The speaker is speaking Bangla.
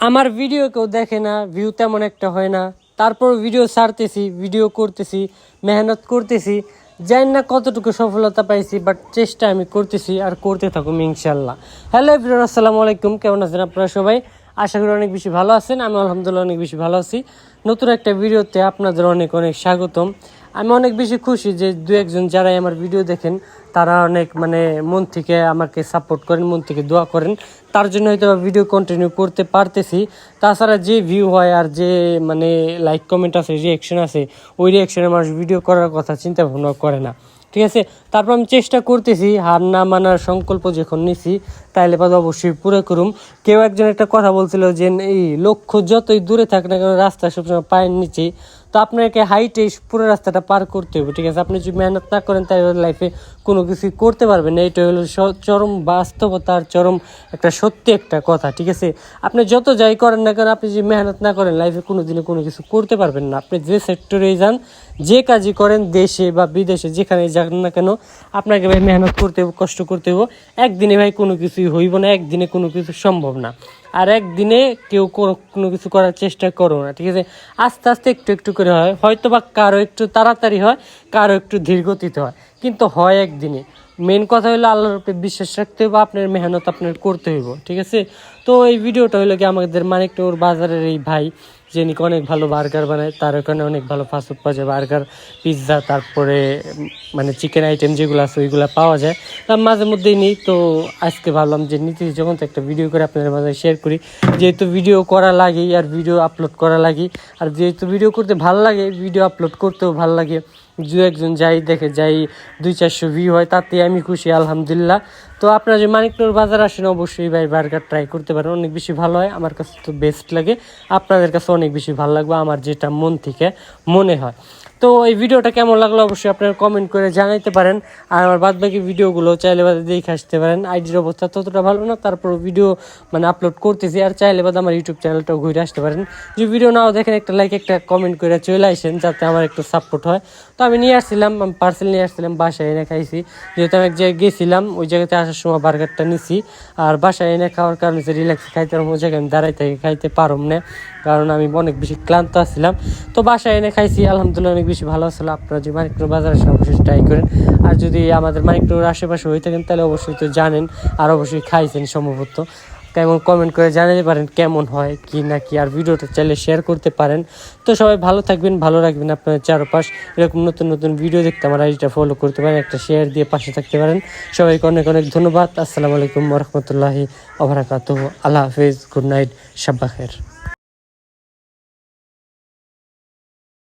আমার ভিডিও কেউ দেখে না, ভিউ তেমন একটা হয় না, তারপর ভিডিও ছাড়তেছি, ভিডিও করতেছি, মেহনত করতেছি, জানি না কতটুকু সফলতা পাইছি, বাট চেষ্টা আমি করতেছি আর করতে থাকুম ইনশাল্লাহ। হ্যালো এভরিওয়ান, আসসালামু আলাইকুম। কেমন আছেন আপনারা সবাই? আশা করি অনেক বেশি ভালো আছেন। আমি আলহামদুলিল্লাহ অনেক বেশি ভালো আছি। নতুন একটা ভিডিওতে আপনাদের অনেক অনেক স্বাগতম। আমি অনেক বেশি খুশি যে দু একজন যারাই আমার ভিডিও দেখেন তারা অনেক মন থেকে আমাকে সাপোর্ট করেন, মন থেকে দোয়া করেন। তার জন্য হয়তো ভিডিও কন্টিনিউ করতে পারতেছি। তাছাড়া যে ভিউ হয় আর যে লাইক কমেন্ট আছে, রিয়াকশন আছে, ওই রিয়াকশনে মানুষ ভিডিও করার কথা চিন্তা ভাবনা করে না। ঠিক আছে, তারপর আমি চেষ্টা করতেছি, হার না মানার সংকল্প যখন নিছি তাইলে বাদ অবশ্যই পুরো করুম। কেউ একজন একটা কথা বলছিল যে এই লক্ষ্য যতই দূরে থাক না কেন রাস্তা সবসময় পায়ের নিচে, তো আপনাকে হাইটে পুরো রাস্তাটা পার করতে হবে। ঠিক আছে, আপনি যদি মেহনত না করেন তাহলে লাইফে কোনো কিছু করতে পারবেন না। এটা হলো চরম বাস্তবতার চরম একটা সত্যি একটা কথা। ঠিক আছে, আপনি যত যাই করেন না কেন, আপনি যদি মেহনত না করেন লাইফে কোনো দিনে কোনো কিছু করতে পারবেন না। আপনি যে সেক্টরে যান, যে কাজই করেন, দেশে বা বিদেশে যেখানে যান না কেন, আপনাকে ভাই মেহনত করতে হবে, কষ্ট করতে হবে। একদিনে ভাই কোনো কিছুই হইব না, একদিনে কোনো কিছু সম্ভব না। আর একদিনে কেউ কোনো কিছু করার চেষ্টা করো না। ঠিক আছে, আস্তে আস্তে একটু একটু করে হয়, হয়তো বা কারো একটু তাড়াতাড়ি হয়, কারো একটু ধীর গতিতে হয়, কিন্তু হয় একদিনে। মেন কথা হলো আল্লাহর উপরে বিশ্বাস রাখতে হবে, আপনার মেহনত আপনার করতে হইব। ঠিক আছে, তো এই ভিডিওটা হলো কি আমাদের মানিকনগর বাজারের এই ভাই যিনি অনেক ভালো বার্গার বানায়, তার ওখানে অনেক ভালো ফাস্টফুড পাওয়া যায়, বার্গার, পিৎজা, তারপরে চিকেন আইটেম যেগুলো আছে ওইগুলো পাওয়া যায়। তার মাঝে মধ্যেই নিই, তো আজকে ভাবলাম যে নিতে যখন তো একটা ভিডিও করে আপনাদের মাঝে শেয়ার করি। যেহেতু ভিডিও করা লাগে আর ভিডিও আপলোড করা লাগে, আর যেহেতু ভিডিও করতে ভালো লাগে, ভিডিও আপলোড করতেও ভালো লাগে। দু একজন যাই দেখে, যাই 200-400 ভিউ হয়, তাতে আমি খুশি, আলহামদুলিল্লাহ। তো আপনারা যে মানিকনগর বাজার আসেন অবশ্যই ভাই বার্গার ট্রাই করতে পারেন, অনেক বেশি ভালো হয়। আমার কাছে তো বেস্ট লাগে, আপনাদের কাছে অনেক বেশি ভালো লাগবে, আমার যেটা মন থেকে মনে হয়। তো এই ভিডিওটা কেমন লাগলো অবশ্যই আপনারা কমেন্ট করে জানাইতে পারেন। আর আমার বাদবাকি ভিডিওগুলো চাইলে বাদে দেখে আসতে পারেন। আইডির অবস্থা ততটা ভালো না, তারপর ভিডিও আপলোড করতেছি, আর চাইলে বাদে আমার ইউটিউব চ্যানেলটাও ঘুরে আসতে পারেন। যদি ভিডিও নাও দেখেন, একটা লাইক একটা কমেন্ট করে চলে আসেন, যাতে আমার একটু সাপোর্ট হয়। তো আমি নিয়ে আসছিলাম, পার্সেল নিয়ে আসছিলাম, বাসায় এনে খাইছি। যেহেতু আমি এক জায়গায় গেছিলাম, ওই জায়গাতে আসার সময় বার্গারটা নিছি, আর বাসায় এনে খাওয়ার কারণে যে রিল্যাক্স খাইতে পারবো, ওই জায়গায় আমি দাঁড়াই থেকে খাইতে পারম না, কারণ আমি অনেক বেশি ক্লান্ত আসছিলাম। তো বাসায় এনে খাইছি, আলহামদুলিল্লাহ অনেক বেশি ভালো আসলো। আপনারা যদি মানিকনগর বাজারে আসেন অবশ্যই ট্রাই করেন। আর যদি আমাদের মানিকনগর আশেপাশে হয়ে থাকেন তাহলে অবশ্যই তো জানেন, আর অবশ্যই খাইছেন সম্ভবত। কেমন কমেন্ট করে জানাতে পারেন কেমন হয় কি না কি, আর ভিডিওটা চাইলে শেয়ার করতে পারেন। তো সবাই ভালো থাকবেন, ভালো রাখবেন আপনাদের চারপাশ। এরকম নতুন নতুন ভিডিও দেখতে আমার আইডিটা ফলো করতে পারেন, একটা শেয়ার দিয়ে পাশে থাকতে পারেন। সবাইকে অনেক অনেক ধন্যবাদ। আসসালামু আলাইকুম ওয়া রাহমাতুল্লাহি ওয়া বারাকাতুহু। আল্লাহ হাফেজ, গুড নাইট, শাব্বা খের।